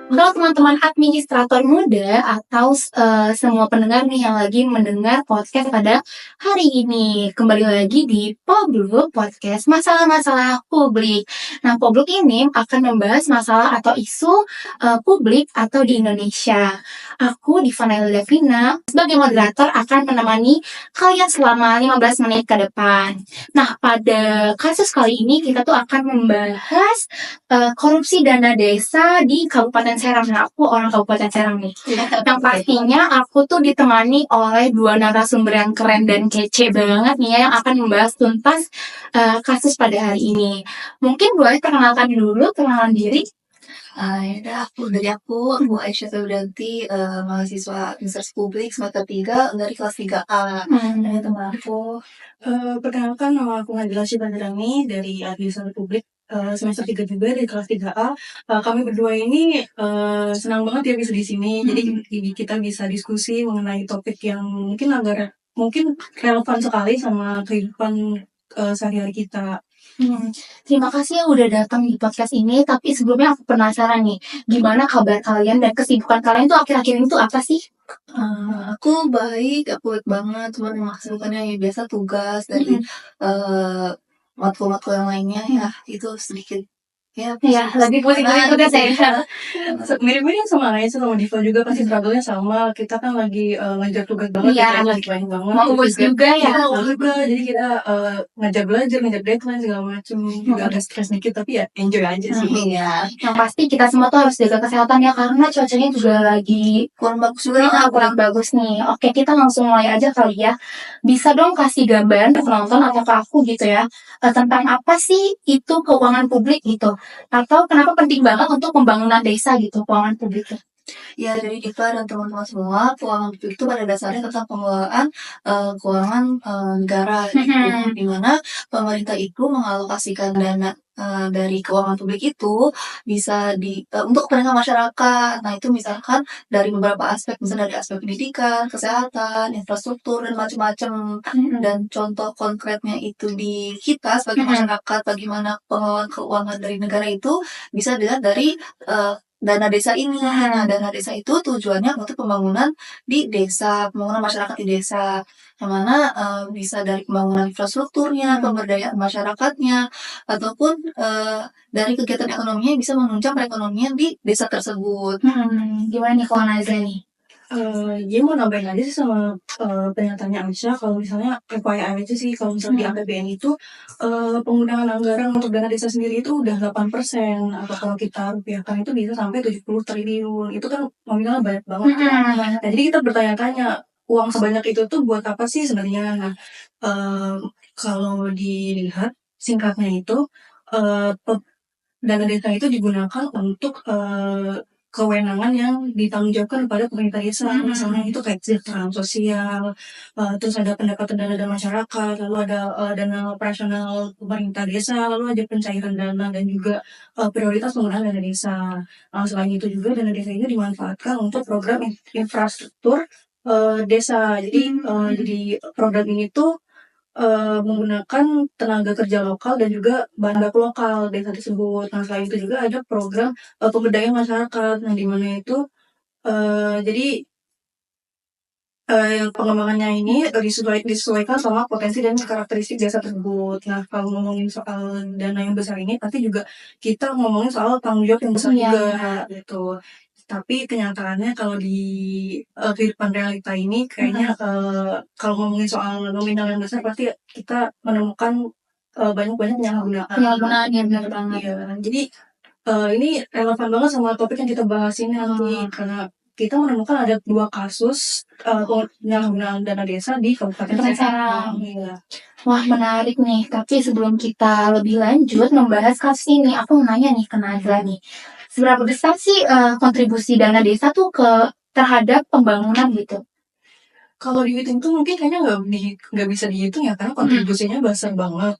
Untuk teman-teman administrator muda atau semua pendengar nih yang lagi mendengar podcast pada hari ini. Kembali lagi di Pobluk Podcast Masalah-Masalah Publik. Nah, Pobluk ini akan membahas masalah atau isu publik atau di Indonesia. Aku, Divanel Devina, sebagai moderator akan menemani kalian selama 15 menit ke depan. Nah, pada kasus kali ini kita tuh akan membahas korupsi dana desa di Kabupaten Serang. Nah, aku orang Kabupaten Serang nih. Yang pastinya aku tuh ditemani oleh dua narasumber yang keren dan kece banget nih ya, yang akan membahas tuntas kasus pada hari ini. Mungkin boleh perkenalkan dulu, perkenalan diri. Aku Aisyah Saudanti, mahasiswa Administrasi Publik semester 3 dari kelas 3A. Ini teman aku. Perkenalkan, nama aku Nadila Shibandrami dari Administrasi Publik semester 3 juga dari kelas 3A. Kami berdua ini senang banget ya bisa di sini. Jadi kita bisa diskusi mengenai topik yang mungkin relevan sekali sama kehidupan sehari-hari kita. Terima kasih yang udah datang di podcast ini. Tapi sebelumnya aku penasaran nih, gimana kabar kalian dan kesibukan kalian tuh akhir-akhir ini tuh apa sih? Aku baik, aku baik banget. Cuman kesibukannya ya biasa tugas dari matkul-matkul yang lainnya ya itu sedikit Ya, lagi pusing-pusing tugas ya. Mirip-mirip sama Aisyah sama Diva juga pasti struggle-nya sama. Kita kan lagi ngejar tugas banget, Iya. lagi banyak banget. Mau uas juga ya. Mau juga, jadi kita ngejar belajar, ngejar deadline segala macem. Juga agak stres dikit tapi ya enjoy aja sih. Iya. Yang pasti kita semua tuh harus jaga kesehatan ya, karena cuacanya juga lagi Kurang bagus juga ya. kurang bagus nih. Oke, kita langsung mulai aja kali ya. Bisa dong kasih gambaran ke penonton atau ke aku gitu ya, tentang apa sih itu keuangan publik gitu, atau kenapa penting banget untuk pembangunan desa gitu, keuangan publik tuh. Ya, jadi Diva dan teman-teman semua, keuangan publik itu pada dasarnya tentang pengelolaan keuangan negara gitu. Di mana pemerintah itu mengalokasikan dana dari keuangan publik itu bisa untuk kepentingan masyarakat. Nah, itu misalkan dari beberapa aspek, misalnya dari aspek pendidikan, kesehatan, infrastruktur dan macam-macam. Dan contoh konkretnya itu di kita sebagai masyarakat, bagaimana pengelolaan keuangan dari negara itu bisa dilihat dari dana desa ini. Nah, dana desa itu tujuannya untuk pembangunan di desa, pembangunan masyarakat di desa. Yang mana bisa dari pembangunan infrastrukturnya, pemberdayaan masyarakatnya, ataupun dari kegiatan ekonominya bisa menunjang perekonomian di desa tersebut. Gimana nih kalau Nazla nih? Dia mau nambahin aja sih sama pernyataannya Aisyah. Kalau misalnya FYI aja sih, kalau misalnya di APBN itu penggunaan anggaran untuk dana desa sendiri itu udah 8%, atau kalau kita rupiahkan itu bisa sampai 70 triliun. Itu kan nominalnya banyak banget kan. Nah, jadi kita bertanya-tanya, uang sebanyak itu tuh buat apa sih sebenarnya? Nah, kalau dilihat singkatnya itu dana desa itu digunakan untuk kewenangan yang ditanggungjawabkan kepada pemerintah desa. Misalnya itu kayak kesejahteraan sosial, terus ada pendapatan dana dari masyarakat, lalu ada dana operasional pemerintah desa, lalu ada pencairan dana dan juga prioritas penggunaan dana desa. Selain itu juga dana desa ini dimanfaatkan untuk program infrastruktur desa. Jadi program ini tuh menggunakan tenaga kerja lokal dan juga bahan baku lokal desa tersebut. Nah, selain itu juga ada program pemberdayaan masyarakat. Nah, di mana itu jadi pengembangannya ini disesuaikan sama potensi dan karakteristik desa tersebut. Nah, kalau ngomongin soal dana yang besar ini, pasti juga kita ngomongin soal tanggung jawab yang besar juga gitu. Tapi kenyataannya kalau di kehidupan realita ini kayaknya kalau ngomongin soal nominal yang besar pasti kita menemukan banyak-banyak penyalahgunaan. Penyalahgunaan ya, benar banget. Iya, jadi ini relevan banget sama topik yang kita bahas ini nanti, karena kita menemukan ada 2 kasus penyalahgunaan dana desa di Kabupaten Serang. Iya. Wah, menarik nih. Tapi sebelum kita lebih lanjut membahas kasus ini, aku mau nanya nih ke Nazla nih. Seberapa besar sih kontribusi dana desa tuh terhadap pembangunan gitu? Kalau dihitung tuh mungkin kayaknya nggak bisa dihitung ya, karena kontribusinya besar banget.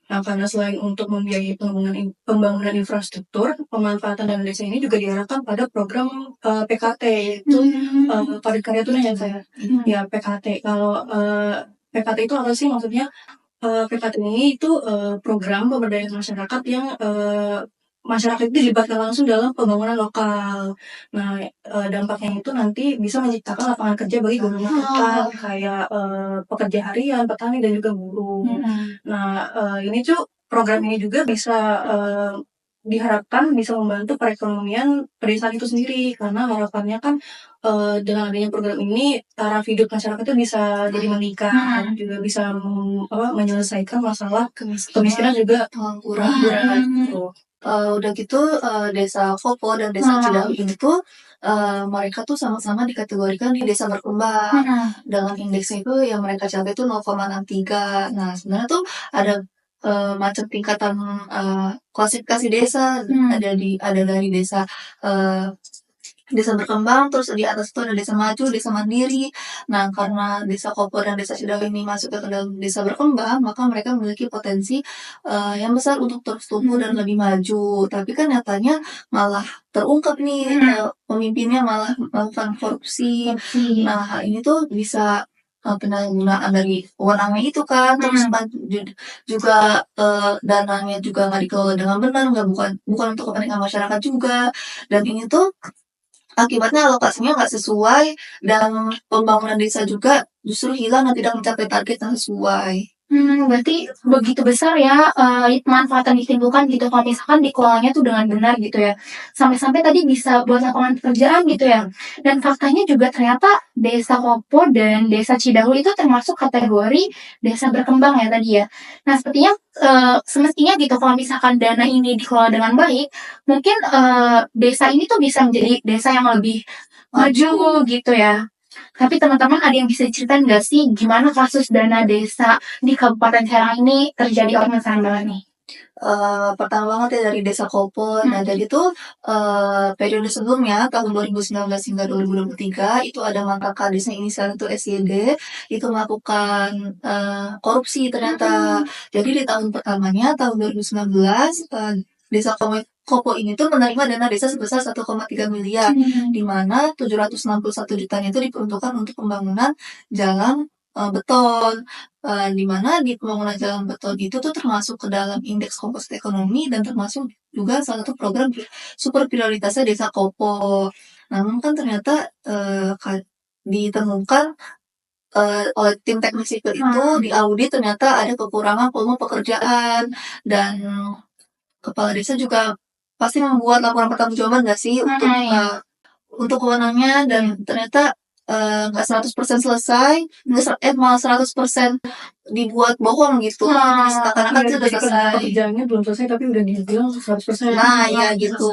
Nah, karena selain untuk membiayai pembangunan infrastruktur, pemanfaatan dana desa ini juga diarahkan pada program PKT, yaitu padat karya tunai ya saya. Ya, PKT. Kalau PKT itu apa sih maksudnya? PKT ini itu program pemberdayaan masyarakat yang masyarakat itu dilibatkan langsung dalam pembangunan lokal. Nah, dampaknya itu nanti bisa menciptakan lapangan kerja bagi golongan lokal kayak pekerja harian, petani dan juga buruh. Nah, ini tuh program ini juga bisa diharapkan bisa membantu perekonomian pedesaan itu sendiri karena harapannya kan dengan adanya program ini taraf hidup masyarakat itu bisa jadi meningkat, juga bisa menyelesaikan masalah kemiskinan juga pengangguran. pengangguran gitu. Udah gitu desa Kopo dan desa Cidahu ini tuh mereka tuh sama-sama dikategorikan di desa berkembang. Dalam indeksnya itu yang mereka capai itu 0,63. Nah, sebenarnya tuh ada macam tingkatan klasifikasi desa. Ada dari desa desa berkembang, terus di atas itu ada desa maju, desa mandiri. Nah, karena desa Kopo dan desa Cidahu ini masuk ke dalam desa berkembang, maka mereka memiliki potensi yang besar untuk terus tumbuh dan lebih maju. Tapi kan nyatanya malah terungkap nih pemimpinnya malah melakukan korupsi. Nah, ini tuh bisa penyalahgunaan dari wewenangnya itu kan, terus juga dananya juga nggak dikelola dengan benar, bukan untuk kepentingan masyarakat juga. Dan ini tuh akibatnya alokasinya nggak sesuai dan pembangunan desa juga justru hilang dan tidak mencapai target yang sesuai. Berarti begitu besar ya manfaat yang ditimbulkan gitu kalau misalkan dikelolanya tuh dengan benar gitu ya. Sampai-sampai tadi bisa buat lapangan pekerjaan gitu ya. Dan faktanya juga ternyata desa Kopo dan desa Cidahu itu termasuk kategori desa berkembang ya tadi ya. Nah sepertinya semestinya gitu kalau misalkan dana ini dikelola dengan baik, mungkin desa ini tuh bisa menjadi desa yang lebih maju gitu ya. Tapi teman-teman ada yang bisa ceritain nggak sih gimana kasus dana desa di Kabupaten Serang ini terjadi organisasi banget nih? Pertama banget ya dari desa Kopo. Nah, jadi tuh periode sebelumnya tahun 2019 hingga 2023 itu ada mantan kadesnya inisialnya itu SYD itu melakukan korupsi ternyata. Jadi di tahun pertamanya tahun 2019 desa Kopo ini tuh menerima dana desa sebesar 1,3 miliar, di mana 761 jutanya itu diperuntukkan untuk pembangunan jalan beton. Di mana di pembangunan jalan beton itu tuh termasuk ke dalam indeks komposit ekonomi dan termasuk juga salah satu program super prioritasnya desa Kopo. Namun kan ternyata ditemukan oleh tim teknik sipil itu di audit ternyata ada kekurangan volume pekerjaan dan kepala desa juga pasti membuat laporan pertanggungjawaban nggak sih untuk kewenangannya dan ternyata nggak 100% selesai, malah 100% dibuat bohong gitu. Seakan-akan itu udah selesai. Pekerjaannya belum selesai tapi udah dibilang 100%. Nah, ya gitu.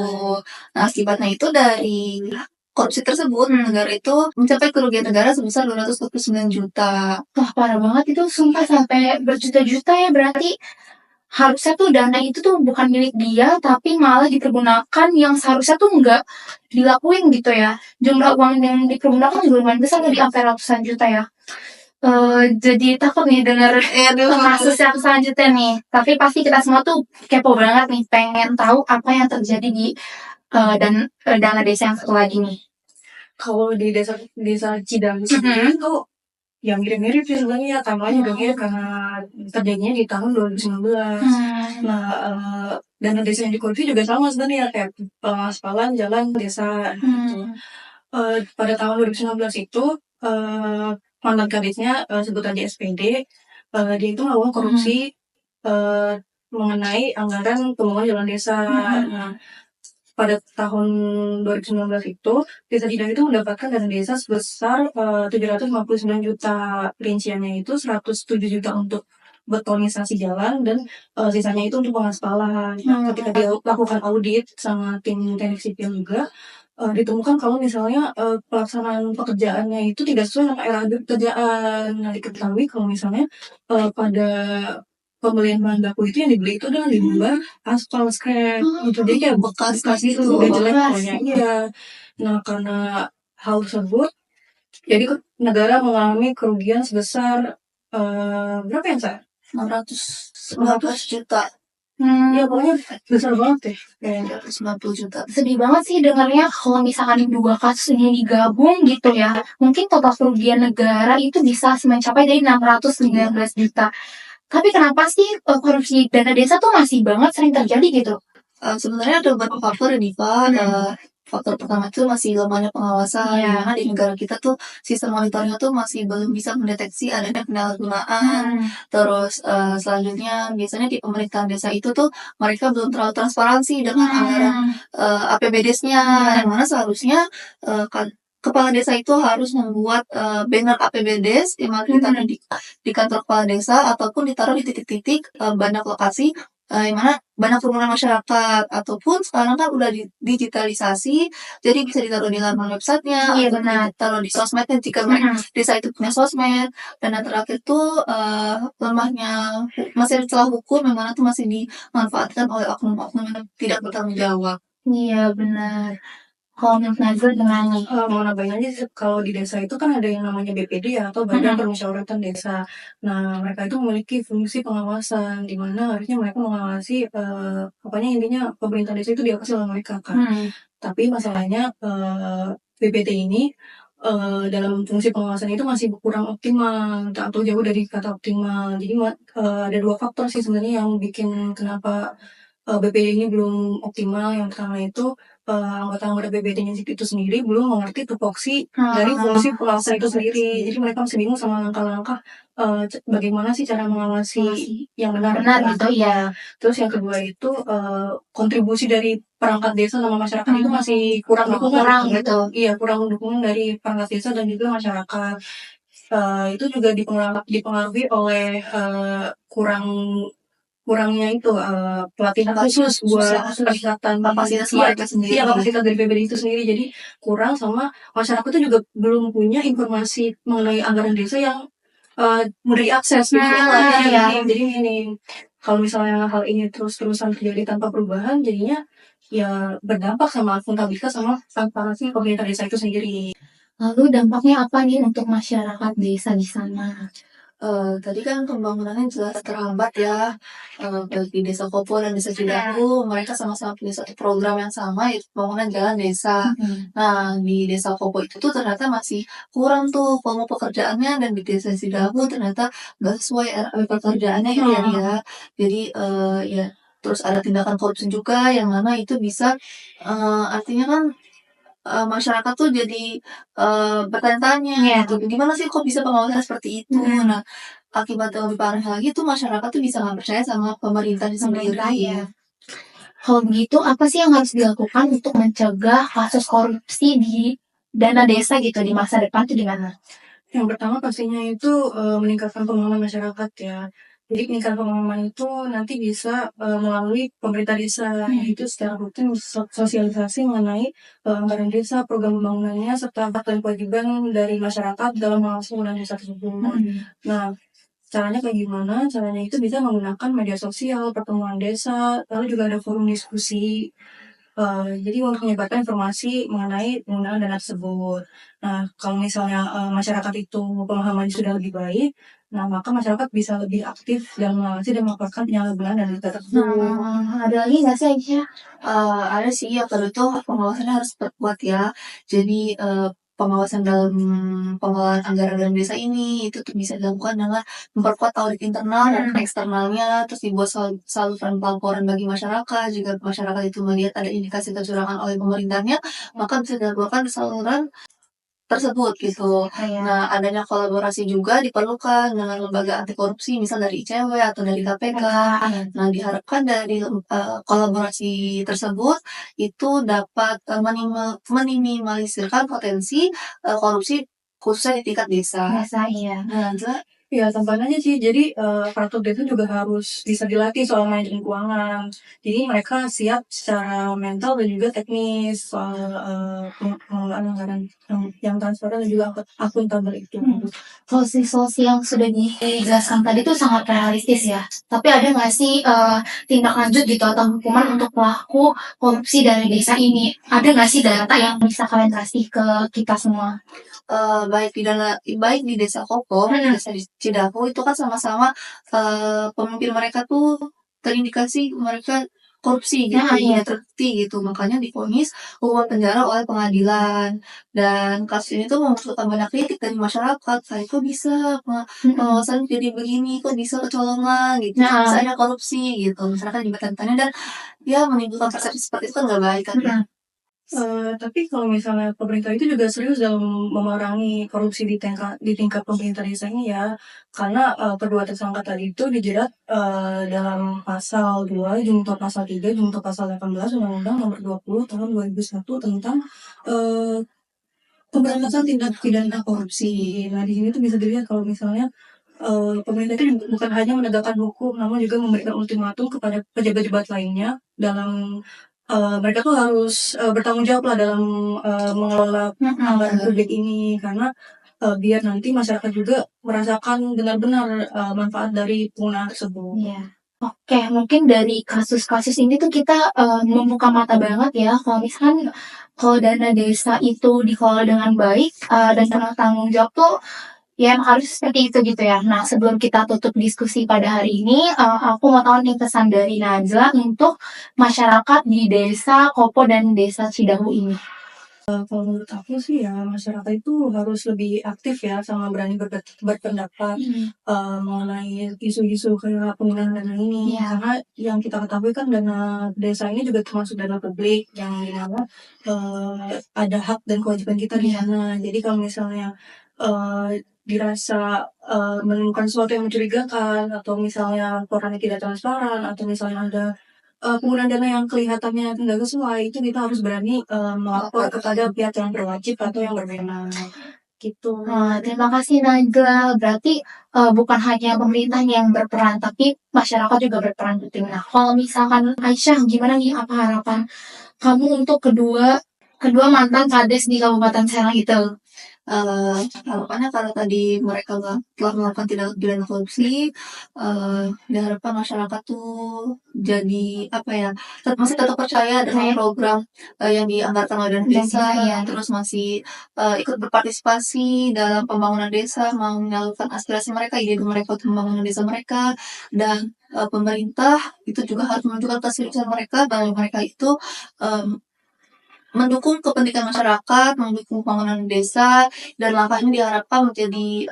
Nah, akibatnya itu dari korupsi tersebut, negara itu mencapai kerugian negara sebesar 229 juta. Wah parah banget itu sumpah sampai berjuta-juta ya berarti harusnya tuh dana itu tuh bukan milik dia tapi malah dipergunakan yang seharusnya tuh nggak dilakuin gitu ya. Jumlah uang yang dipergunakan juga lumayan besar dari sampai ratusan juta ya. Jadi takut nih denger kasus yang selanjutnya nih. Tapi pasti kita semua tuh kepo banget nih pengen tahu apa yang terjadi di dana desa yang satu lagi nih. Kalau di desa Cidahu sendiri itu ya mirip-mirip sih sebenarnya, timeline juga mirip karena terjadinya di tahun 2019. Nah, dana desa yang dikorupsi juga sama sebenarnya kayak pengaspalan jalan desa gitu. Pada tahun 2019 itu mantan kadesnya sebut aja SPD, dia itu melakukan korupsi mengenai anggaran pembangunan jalan desa. Nah, pada tahun 2019 itu desa Cidahu itu mendapatkan dana desa sebesar 759 juta. Rinciannya itu 107 juta untuk betonisasi jalan dan sisanya itu untuk pengaspalan. Ketika dia lakukan audit sama tim teknik sipil juga ditemukan kalau misalnya pelaksanaan pekerjaannya itu tidak sesuai dengan era pekerjaan. Nah, diketahui kalau misalnya pada pembelian bahan baku itu yang dibeli itu adalah limbah aspal scrap gitu, jadi kayak bekas itu udah jelek pokoknya. Iya. Nah, karena hal tersebut jadi negara mengalami kerugian sebesar berapa ya Sa? 619 juta. Ya pokoknya besar banget deh Kayak 290 juta. Sedih banget sih dengarnya kalau misalkan dua kasus ini digabung gitu ya. Mungkin total kerugian negara itu bisa mencapai dari 619 juta. Tapi kenapa sih korupsi dana desa tuh masih banget sering terjadi gitu? Sebenarnya ada beberapa faktor ya, Diva. Faktor pertama itu masih lemahnya pengawasan, Iya. di mana di negara kita tuh sistem monitoringnya tuh masih belum bisa mendeteksi adanya penyalahgunaan. Terus selanjutnya biasanya di pemerintahan desa itu tuh mereka belum terlalu transparansi dengan anggaran APBDes-nya, yang mana seharusnya kepala desa itu harus membuat banner APBDes yang mana ditaruh di kantor kepala desa ataupun ditaruh di titik-titik banyak lokasi yang mana banyak kerumunan masyarakat, ataupun sekarang kan udah digitalisasi, jadi bisa ditaruh di laman websitenya, Iya, atau benar. ditaruh di sosmednya jika desa itu punya sosmed. Dan yang terakhir tuh lemahnya masih ada celah hukum yang mana tuh masih dimanfaatkan oleh oknum-oknum yang tidak bertanggung jawab. Iya, benar. Kalau menurut Nazla gimana nih? Mau nambahin aja sih, kalau di desa itu kan ada yang namanya BPD ya, atau Badan Permusyawaratan Desa. Nah, mereka itu memiliki fungsi pengawasan, di mana harusnya mereka mengawasi, pokoknya intinya pemerintah desa itu diawasi oleh mereka kan. Tapi masalahnya BPT ini dalam fungsi pengawasan itu masih kurang optimal atau jauh dari kata optimal. Jadi ada dua faktor sih sebenarnya yang bikin kenapa BPD ini belum optimal. Yang pertama itu anggota-anggota BPD-nya itu sendiri belum mengerti tupoksi dari fungsi pengawasan itu sendiri. Jadi mereka masih bingung sama langkah-langkah bagaimana sih cara mengawasi yang benar gitu ya. Terus yang kedua itu kontribusi dari perangkat desa sama masyarakat itu masih kurang dukungan. Kurang gitu. Iya, kurang dukungan dari perangkat desa dan juga masyarakat. Itu juga dipengaruhi oleh kurangnya itu pelatihan khusus buat peningkatan Kapasitas mereka sendiri. Iya, kapasitas dari BPD itu sendiri. Jadi kurang, sama masyarakat itu juga belum punya informasi mengenai anggaran desa yang mudah diakses. Jadi gini, kalau misalnya hal ini terus-terusan terjadi tanpa perubahan, jadinya ya berdampak sama akuntabilitas sama transparansi pemerintah desa itu sendiri. Lalu dampaknya apa nih untuk masyarakat desa di sana? Tadi kan pembangunannya jelas terhambat ya, baik di Desa Kopo dan Desa Cidahu, mereka sama-sama punya satu program yang sama, yaitu pembangunan jalan desa. Nah, di Desa Kopo itu tuh ternyata masih kurang tuh volume pekerjaannya, dan di Desa Cidahu ternyata nggak sesuai RAP pekerjaannya gitu ya. Jadi ya terus ada tindakan korupsi juga yang mana itu bisa artinya kan masyarakat tuh jadi bertanya-tanya gitu, gimana sih kok bisa pengawasan seperti itu. Nah, akibat yang lebih parahnya lagi tuh masyarakat tuh bisa nggak percaya sama pemerintahnya sendiri. Kalau begitu, apa sih yang harus dilakukan untuk mencegah kasus korupsi di dana desa gitu di masa depan tuh gimana? Yang pertama pastinya itu meningkatkan pemahaman masyarakat ya. Jadi meningkatkan pemahaman itu nanti bisa melalui pemerintah desa, yaitu secara rutin sosialisasi mengenai anggaran desa, program pembangunannya, serta hak dan kewajiban dari masyarakat dalam mengawasi penggunaan desa tersebut. Nah, caranya kayak gimana? Caranya itu bisa menggunakan media sosial, pertemuan desa, lalu juga ada forum diskusi. Jadi untuk menyebarkan informasi mengenai penggunaan dana tersebut. Nah, kalau misalnya masyarakat itu pemahamannya sudah lebih baik, nah maka masyarakat bisa lebih aktif dalam mengawasi dan melaporkan penyalahgunaan dana tersebut. Ada lagi nggak sih Aisyah? Ada sih, yang kedua tuh pengawasannya harus perkuat ya. Jadi pengawasan dalam pengelolaan anggaran dalam desa ini itu tuh bisa dilakukan dengan memperkuat audit internal dan eksternalnya, terus dibuat saluran pelaporan bagi masyarakat. Jika masyarakat itu melihat ada indikasi kecurangan oleh pemerintahnya, maka bisa dilakukan saluran tersebut gitu. Nah, adanya kolaborasi juga diperlukan dengan lembaga anti korupsi, misal dari ICW atau dari KPK. Nah, diharapkan dari kolaborasi tersebut itu dapat meminimalisirkan potensi korupsi khususnya di tingkat desa. Iya. Nah, Zla, Ya, tambahan aja sih. Jadi, aparatur desa juga harus bisa dilatih soal manajemen keuangan. Jadi mereka siap secara mental dan juga teknis soal pengelolaan anggaran yang transparan dan juga akuntabel itu. Solusi-solusi yang sudah dijelaskan tadi tuh sangat realistis ya. Tapi ada nggak sih tindak lanjut gitu atau hukuman untuk pelaku korupsi dari desa ini? Ada nggak sih data yang bisa kalian kasih ke kita semua? baik di Desa Kopo, Desa Cidahu itu kan sama-sama pemimpin mereka tuh terindikasi mereka korupsi gitu, Nah, iya. tidak terbukti gitu. Makanya divonis hukuman penjara oleh pengadilan. Dan kasus ini tuh memunculkan banyak kritik dari masyarakat, kayak kok bisa pengawasan jadi begini, kok bisa kecolongan gitu, kok bisa Nah, ada korupsi gitu. Masyarakat juga tanya dan ya menimbulkan persepsi seperti itu kan nggak baik kan ya. Tapi kalau misalnya pemerintah itu juga serius dalam memerangi korupsi di tingkat pemerintah desa ini ya, karena kedua tersangka tadi itu dijerat dalam pasal 2 junto pasal 3 junto pasal 18 Undang-Undang Nomor 20 Tahun 2001 tentang pemberantasan tindak pidana korupsi. Nah, di sini tuh bisa dilihat kalau misalnya pemerintah itu bukan hanya menegakkan hukum, namun juga memberikan ultimatum kepada pejabat-pejabat lainnya dalam mereka tuh harus bertanggung jawab lah dalam mengelola anggaran publik ini, karena biar nanti masyarakat juga merasakan benar-benar manfaat dari penggunaan tersebut. Iya. Oke, mungkin dari kasus-kasus ini tuh kita membuka mata banget ya kalau misalkan kalau dana desa itu dikelola dengan baik dan penuh tanggung jawab tuh ya emang harus seperti itu gitu ya. Nah, sebelum kita tutup diskusi pada hari ini, aku mau tahu nih pesan dari Najla untuk masyarakat di Desa Kopo dan Desa Cidahu ini. Kalau menurut aku sih ya masyarakat itu harus lebih aktif ya sama berani berpendapat mengenai isu-isu kayak penggunaan dana ini. Iya. Karena yang kita ketahui kan dana desa ini juga termasuk dana publik yang dimana ada hak dan kewajiban kita di Iya. sana. Jadi kalau misalnya dirasa menemukan sesuatu yang mencurigakan atau misalnya laporannya tidak transparan atau misalnya ada penggunaan dana yang kelihatannya tidak sesuai, itu kita harus berani melapor kepada pihak yang berwajib atau yang berwenang gitu. Terima kasih Najla. Berarti bukan hanya pemerintah yang berperan, tapi masyarakat juga berperan penting. Nah, kalau misalkan Aisyah, gimana nih apa harapan kamu untuk kedua mantan kades di Kabupaten Serang itu? Harapannya kalau tadi mereka telah melakukan tindak pidana korupsi, diharapkan masyarakat tuh jadi apa ya, masih tetap percaya dengan program yang dianggarkan oleh dana desa, Iya. terus masih ikut berpartisipasi dalam pembangunan desa, mau menyalurkan aspirasi mereka, ide mereka untuk pembangunan desa mereka, dan pemerintah itu juga harus menunjukkan keseriusan mereka bahwa mereka itu mendukung kepentingan masyarakat, mendukung pembangunan desa, dan langkah ini diharapkan menjadi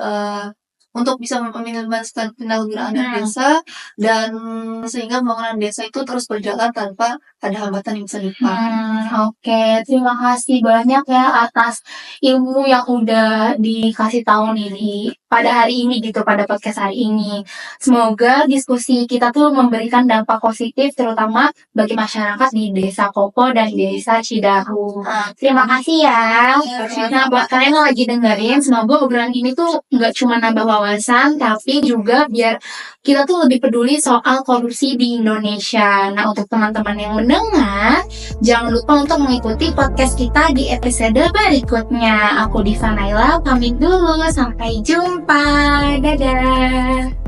untuk bisa meminimaliskan penyalahgunaan dana desa dan sehingga pembangunan desa itu terus berjalan tanpa ada hambatan yang bisa dilakukan. Oke, terima kasih banyak ya atas ilmu yang udah dikasih tahu nih pada hari ini gitu, pada podcast hari ini. Semoga diskusi kita tuh memberikan dampak positif terutama bagi masyarakat di Desa Kopo dan Desa Cidahu. Terima kasih ya. Nah, buat kalian yang lagi dengerin, semoga obrolan ini tuh nggak cuma nambah wawasan, tapi juga biar kita tuh lebih peduli soal korupsi di Indonesia. Nah, untuk teman-teman yang mendengar, jangan lupa untuk mengikuti podcast kita di episode berikutnya. Aku Diva Naila, pamit dulu. Sampai jumpa. Dadah.